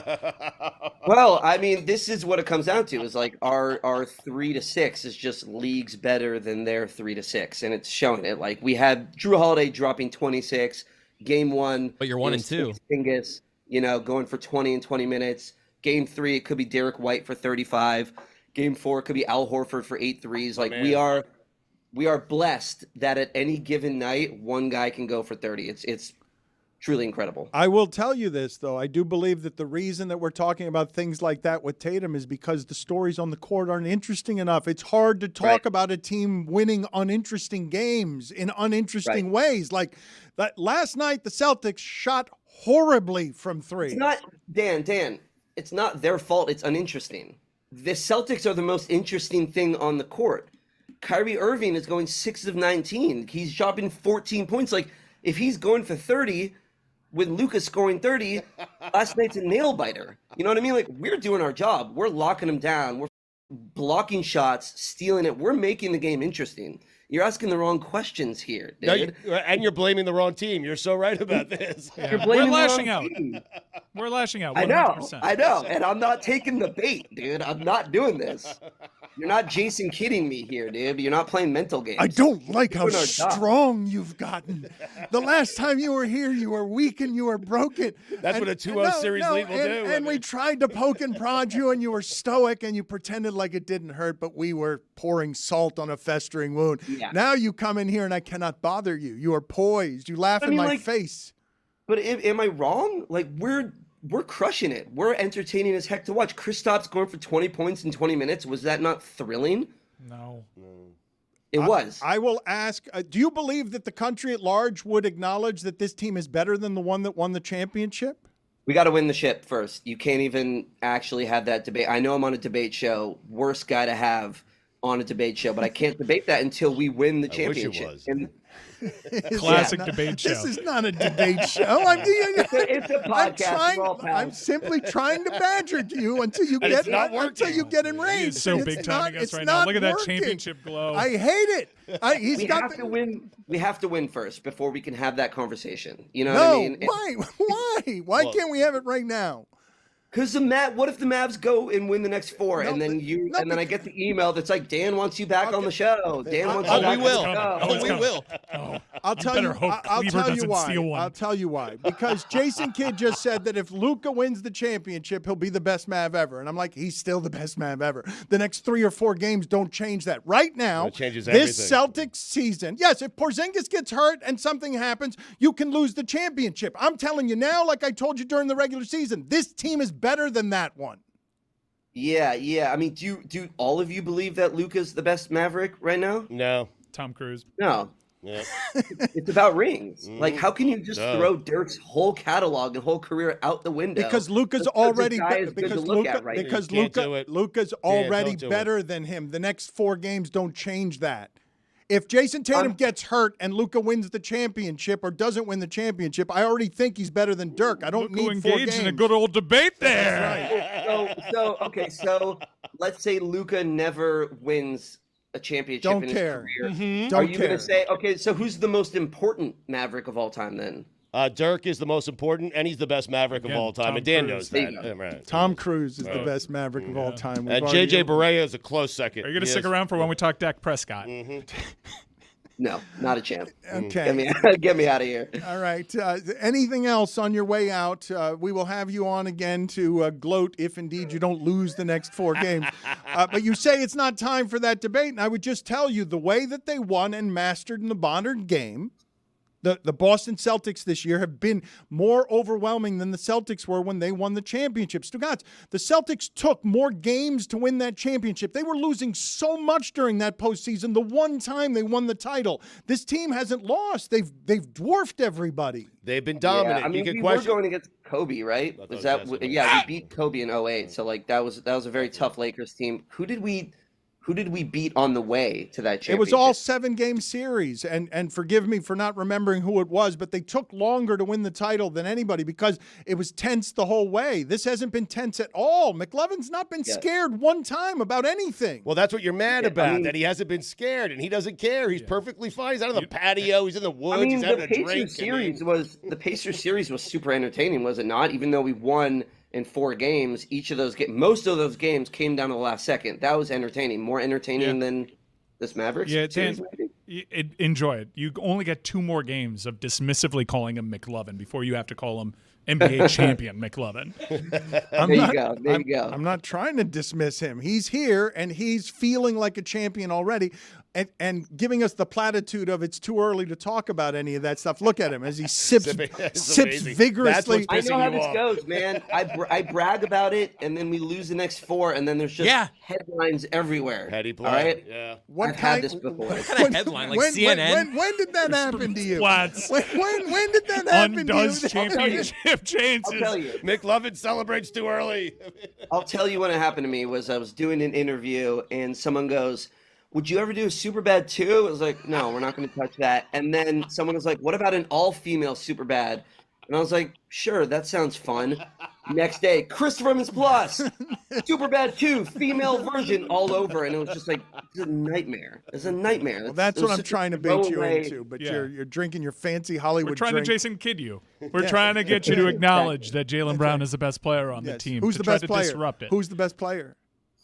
Well, I mean, this is what it comes down to, is our 3 to 6 is just leagues better than their 3 to 6. And it's showing it. We had Drew Holiday dropping 26, Game 1. But you're 1 and 2. Fingers, going for 20 and 20 minutes. Game 3, it could be Derek White for 35. Game 4 could be Al Horford for 8 threes. We are blessed that at any given night, one guy can go for 30. truly incredible. I will tell you this, though. I do believe that the reason that we're talking about things like that with Tatum is because the stories on the court aren't interesting enough. It's hard to talk about a team winning uninteresting games in uninteresting ways. Like that last night, the Celtics shot horribly from three. It's not, Dan, it's not their fault it's uninteresting. The Celtics are the most interesting thing on the court. Kyrie Irving is going 6 of 19. He's dropping 14 points. Like, if he's going for 30 with Luka scoring 30, last night's a nail biter. You know what I mean? Like, we're doing our job. We're locking them down. We're blocking shots, stealing it. We're making the game interesting. You're asking the wrong questions here, dude. No, and you're blaming the wrong team. You're so right about this. Yeah. You're blaming We're lashing the wrong out. team. We're lashing out. 100%. I know. And I'm not taking the bait, dude. I'm not doing this. You're not Jason kidding me here, dude. You're not playing mental games. I don't like how strong you've gotten. The last time you were here, you were weak and you were broken. That's what a 2-0 series lead will do. And we tried to poke and prod you, and you were stoic, and you pretended like it didn't hurt, but we were pouring salt on a festering wound. Yeah. Now you come in here, and I cannot bother you. You are poised. You laugh in my face. But am I wrong? Like, we're crushing it. We're entertaining as heck to watch. Kristaps going for 20 points in 20 minutes. Was that not thrilling? No. It was. I will ask, do you believe that the country at large would acknowledge that this team is better than the one that won the championship? We got to win the ship first. You can't even actually have that debate. I know I'm on a debate show. Worst guy to have on a debate show, but I can't debate that until we win the championship. I wish it was. Classic debate show. This is not a debate show. It's a podcast. I'm simply trying to badger you until you get enraged. He's so big timing us right now. Look at that championship glow. I hate it. We have to win first before we can have that conversation. You know what I mean? Why? Why can't we have it right now? Because what if the Mavs go and win the next 4, and then I get the email that's like, Dan wants you back on the show. Dan wants you back on the show. We will. I'll tell you why. I'll tell you why. Because Jason Kidd just said that if Luka wins the championship, he'll be the best Mav ever. And I'm like, he's still the best Mav ever. The next 3 or 4 games don't change that. Right now, this Celtics season, yes, if Porzingis gets hurt and something happens, you can lose the championship. I'm telling you now, like I told you during the regular season, this team is better than that one. Yeah. I mean, do all of you believe that Luka's the best Maverick right now? No. Tom Cruise. No. Yeah. It's about rings. Like, how can you just throw Dirk's whole catalog and whole career out the window? Because Luka's already Luka's already better than him. The next 4 games don't change that. If Jayson Tatum gets hurt and Luka wins the championship or doesn't win the championship, I already think he's better than Dirk. I don't need 4 games. In a good old debate there. Right. So let's say Luka never wins a championship in his career. Mm-hmm. Are you going to say, okay, so who's the most important Maverick of all time then? Dirk is the most important, and he's the best Maverick of all time, and Dan knows that. Right. Tom Cruise is the best Maverick of all time. And J.J. Barea is a close second. Are you going to stick around for when we talk Dak Prescott? Mm-hmm. No, not a champ. Okay. Get me out of here. All right. Anything else on your way out? We will have you on again to gloat if indeed you don't lose the next 4 games. But you say it's not time for that debate, and I would just tell you the way that they won and mastered in the Batard game, the Boston Celtics this year have been more overwhelming than the Celtics were when they won the championship. Stugotz, the Celtics took more games to win that championship. They were losing so much during that postseason. The one time they won the title, this team hasn't lost. They've dwarfed everybody. They've been dominant. Yeah, I mean, we were going against Kobe, right? We beat Kobe in 2008. So like that was a very tough Lakers team. Who did we beat on the way to that championship? It was all 7-game series, and forgive me for not remembering who it was, but they took longer to win the title than anybody because it was tense the whole way. This hasn't been tense at all. McLovin's not been scared one time about anything. Well, that's what you're mad about, that he hasn't been scared, and he doesn't care. He's perfectly fine. He's out on the patio. He's in the woods. He's having a drink. The Pacers series was super entertaining, was it not? Even though we won in 4 games, most of those games came down to the last second. That was entertaining, more entertaining than this Mavericks series, maybe? Enjoy it. You only get 2 more games of dismissively calling him McLovin before you have to call him NBA champion McLovin. There you go. I'm not trying to dismiss him. He's here, and he's feeling like a champion already. and giving us the platitude of it's too early to talk about any of that stuff. Look at him as he sips vigorously. I know how this goes, man. I brag about it, and then we lose the next 4, and then there's just headlines everywhere. Heady play. All right? Yeah. I've had this before. What kind of headline? Like CNN? When did that happen to you? Flats. When did that happen to you? Undoes championship chances. I'll tell you. McLovin celebrates too early. I'll tell you when it happened to me was I was doing an interview, and someone goes, would you ever do a Superbad 2? I was like, no, we're not going to touch that. And then someone was like, what about an all-female Superbad? And I was like, sure, that sounds fun. Next day, Christopher Mintz-Plasse, Superbad 2, female version, all over. And it was just like, it's a nightmare. It's a nightmare. Well, that's what I'm trying to bait you into. But you're drinking your fancy Hollywood We're trying drink. to Jason kid you. We're trying to get you to acknowledge that Jaylen Brown is the best player on the team. Who's the best player? Disrupt it. Who's the best player?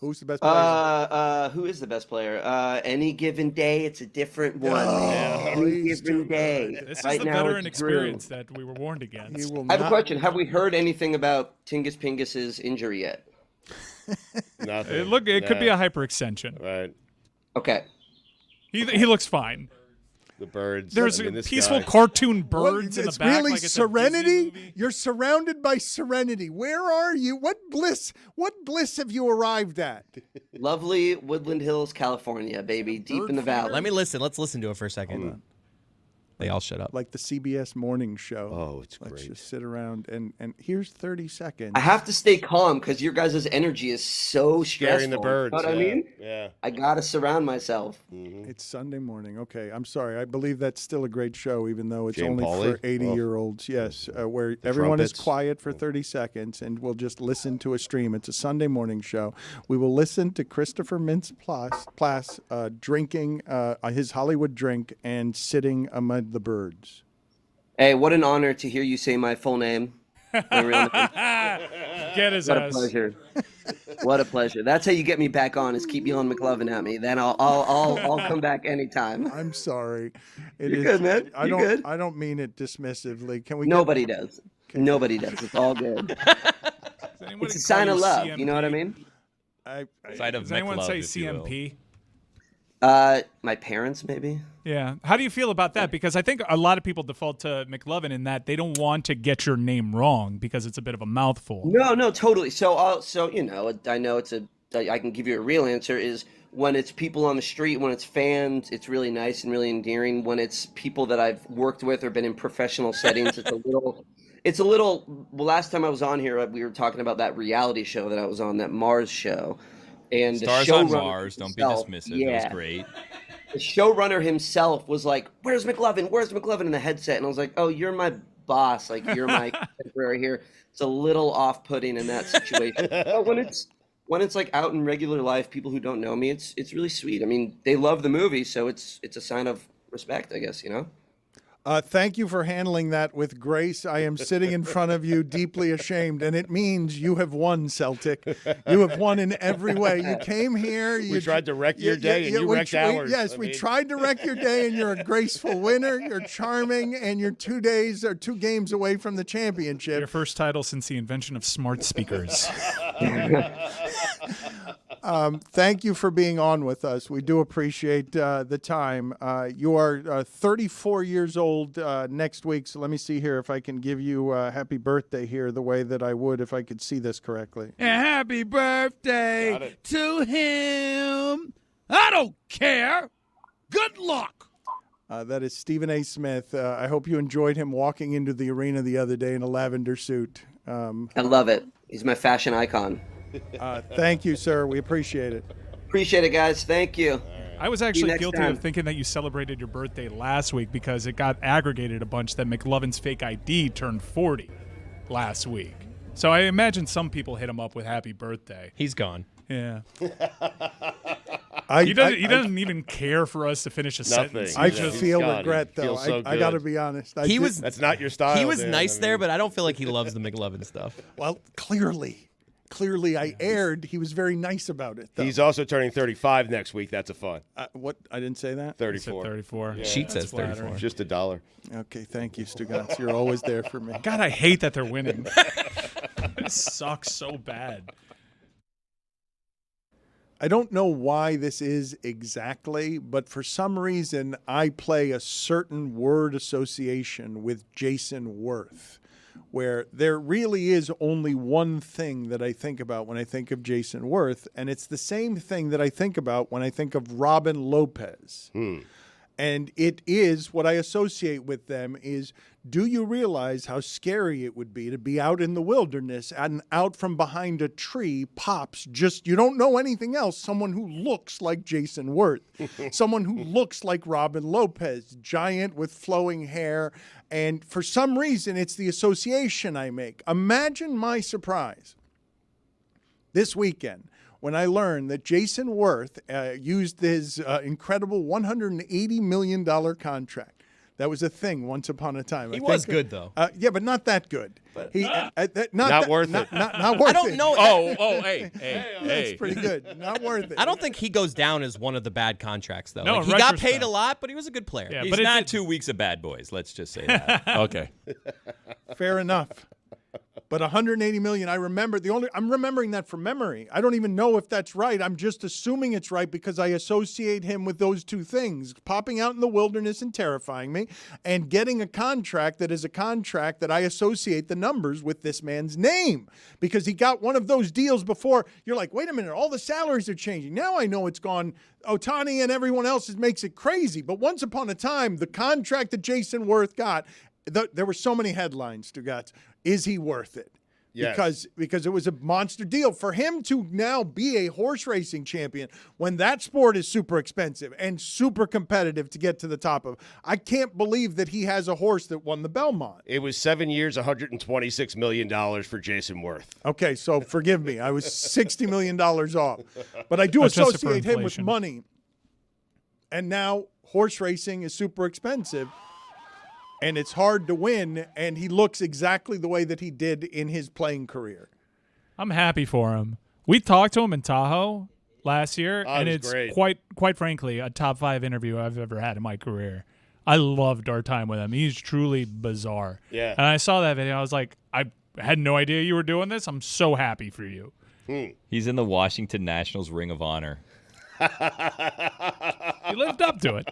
Who's the best player? Who is the best player? Any given day, it's a different one. Oh, Any given day. This right is the now, veteran it's Drew. experience that we were warned against. I have a question. Have we heard anything about Tingus Pingus's injury yet? Nothing. It could be a hyperextension. Right. Okay. He looks fine. The birds. There's peaceful cartoon birds in the back. Really like it's serenity? You're surrounded by serenity. Where are you? What bliss have you arrived at? Lovely Woodland Hills, California, baby. Deep in the valley. Let me listen. Let's listen to it for a second. They all shut up. Like the CBS morning show. Oh, it's Let's great. just sit around and here's 30 seconds. I have to stay calm because your guys' energy is so stressful. Scaring the birds. You know what I mean? Yeah. I got to surround myself. Mm-hmm. It's Sunday morning. Okay, I'm sorry. I believe that's still a great show, even though it's Jane only Pauley? for 80-year-olds. Yes, where everyone is trumpets? quiet for 30 seconds and we'll just listen to a stream. It's a Sunday morning show. We will listen to Christopher Mintz-Plasse drinking his Hollywood drink and sitting among the birds. Hey, what an honor to hear you say my full name. My real name. Get his What ass. a pleasure. What a pleasure. That's how you get me back on, is keep yelling McLovin at me. Then I'll come back anytime. I'm sorry. You're good, man. You're good. I don't mean it dismissively. Can we? Nobody does. Nobody does. It's all good. It's a sign of love. You know what I mean? Does anyone say CMP? My parents, maybe. Yeah. How do you feel about that? Because I think a lot of people default to McLovin in that they don't want to get your name wrong because it's a bit of a mouthful. No, totally. So you know, I know I can give you a real answer is when it's people on the street, when it's fans, it's really nice and really endearing. When it's people that I've worked with or been in professional settings, it's a little. Well, last time I was on here, we were talking about that reality show that I was on, that Mars show. And Stars the on showrunner Mars. Don't be himself- dismissive. Yeah. It was great. The showrunner himself was like, "Where's McLovin? Where's McLovin?" in the headset, and I was like, "Oh, you're my boss. Like, you're my contemporary here." It's a little off-putting in that situation. But when it's like out in regular life, people who don't know me, it's really sweet. I mean, they love the movie, so it's a sign of respect, I guess. You know. Thank you for handling that with grace. I am sitting in front of you deeply ashamed, and it means you have won, Celtic. You have won in every way. You came here. We tried to wreck your day, and you wrecked ours. Yes, we tried to wreck your day, and you're a graceful winner. You're charming, and you're 2 games away from the championship. Your first title since the invention of smart speakers. Thank you for being on with us. We do appreciate the time. You are 34 years old next week, so let me see here if I can give you a happy birthday here the way that I would if I could see this correctly. Happy birthday to him. I don't care. Good luck. That is Stephen A. Smith. I hope you enjoyed him walking into the arena the other day in a lavender suit. I love it. He's my fashion icon. Thank you, sir. We appreciate it. Appreciate it, guys. Thank you. I was actually guilty of thinking that you celebrated your birthday last week because it got aggregated a bunch that McLovin's fake ID turned 40 last week. So I imagine some people hit him up with happy birthday. He's gone. Yeah. He doesn't even care for us to finish a sentence. I just feel regret, though. I got to be honest. That's not your style. He was Dan. nice there, but I don't feel like he loves the McLovin stuff. Well, clearly I erred. He was very nice about it, though. He's also turning 35 next week. That's a fun. What? I didn't say that? 34. 34. Yeah. Sheet says 34. Just $1. Okay, thank you, Stugotz. You're always there for me. God, I hate that they're winning. It sucks so bad. I don't know why this is exactly, but for some reason I play a certain word association with Jason Werth, where there really is only one thing that I think about when I think of Jason Werth, and it's the same thing that I think about when I think of Robin Lopez. And it is what I associate with them is, do you realize how scary it would be to be out in the wilderness and out from behind a tree pops just, you don't know anything else, someone who looks like Jason Werth, someone who looks like Robin Lopez, giant with flowing hair. And for some reason, it's the association I make. Imagine my surprise this weekend when I learned that Jason Werth used his incredible $180 million contract. That was a thing once upon a time. He was good, though. Yeah, but not that good. Not worth it. Not worth it. I don't know. Hey. That's pretty good. Not worth it. I don't think he goes down as one of the bad contracts, though. No, Like, he got paid a lot, but he was a good player. Yeah, He's but not 2 weeks of Bad Boys. Let's just say that. Okay. Fair enough. But 180 million, I'm remembering that from memory. I don't even know if that's right. I'm just assuming it's right because I associate him with those two things, popping out in the wilderness and terrifying me, and getting a contract that is a contract that I associate the numbers with this man's name, because he got one of those deals before. You're like, wait a minute, all the salaries are changing. Now I know it's gone. Ohtani and everyone else makes it crazy. But once upon a time, the contract that Jason Werth got, there were so many headlines, Stugotz. Is he worth it? Yes. Because it was a monster deal. For him to now be a horse racing champion when that sport is super expensive and super competitive to get to the top of, I can't believe that he has a horse that won the Belmont. It was 7 years, $126 million for Jayson Werth. Okay, so forgive me. I was $60 million off. But I do associate him with money. And now horse racing is super expensive. And it's hard to win, and he looks exactly the way that he did in his playing career. I'm happy for him. We talked to him in Tahoe last year, and it's great. quite frankly a top 5 interview I've ever had in my career. I loved our time with him. He's truly bizarre. Yeah. And I saw that video. I was like, I had no idea you were doing this. I'm so happy for you. He's in the Washington Nationals Ring of Honor. He lived up to it.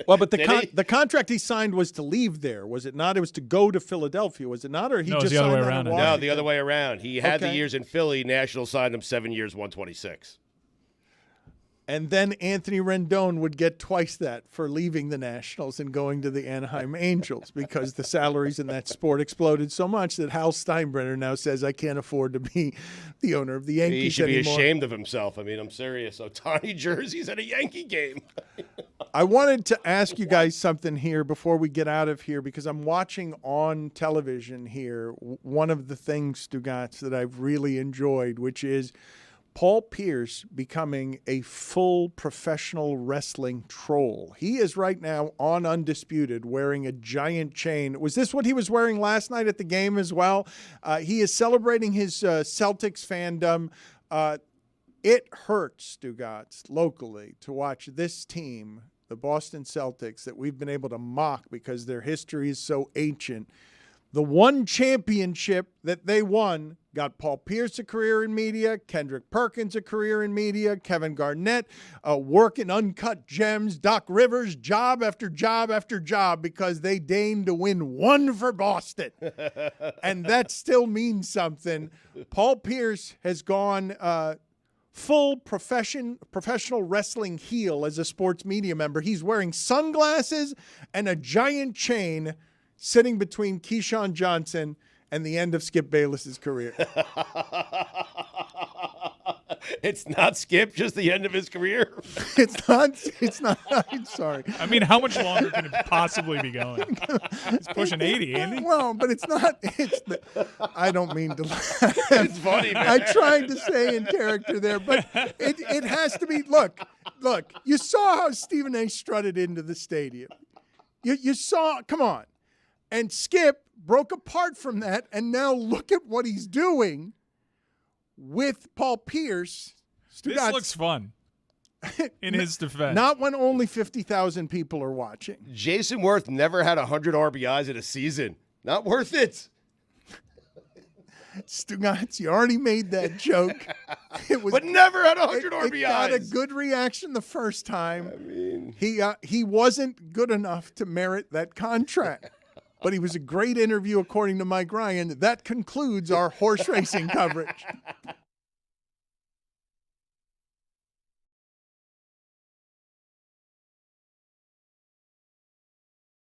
Well, but the contract he signed was to leave there, was it not? It was to go to Philadelphia, was it not? Or he No, just the other signed way that around, in I Washington? No, the other way around. He had the Okay. years in Philly. National signed him 7 years, 126. And then Anthony Rendon would get twice that for leaving the Nationals and going to the Anaheim Angels, because the salaries in that sport exploded so much that Hal Steinbrenner now says, I can't afford to be the owner of the Yankees He should anymore. be ashamed of himself. I mean, I'm serious. Ohtani jerseys at a Yankee game. I wanted to ask you guys something here before we get out of here, because I'm watching on television here one of the things, Stugotz, that I've really enjoyed, which is Paul Pierce becoming a full professional wrestling troll. He is right now on Undisputed wearing a giant chain. Was this what he was wearing last night at the game as well? He is celebrating his Celtics fandom. It hurts, Stugotz, locally to watch this team, the Boston Celtics, that we've been able to mock because their history is so ancient. The one championship that they won got Paul Pierce a career in media, Kendrick Perkins a career in media, Kevin Garnett working Uncut Gems, Doc Rivers job after job after job because they deigned to win one for Boston. And that still means something. Paul Pierce has gone full professional wrestling heel as a sports media member. He's wearing sunglasses and a giant chain sitting between Keyshawn Johnson and the end of Skip Bayless's career. It's not Skip, just the end of his career. It's not. I'm sorry. I mean, how much longer can it possibly be going? It's pushing 80, Andy. Well, but it's not. I don't mean to laugh. It's funny, man. I tried to stay in character there, but it has to be. Look. You saw how Stephen A. strutted into the stadium. You saw. Come on. And Skip broke apart from that, and now look at what he's doing with Paul Pierce. This looks fun, in his defense. Not when only 50,000 people are watching. Jayson Werth never had 100 RBIs in a season. Not worth it. Stugotz, you already made that joke. But never had 100 RBIs. It got a good reaction the first time. I mean, he wasn't good enough to merit that contract. But he was a great interview, according to Mike Ryan. That concludes our horse racing coverage.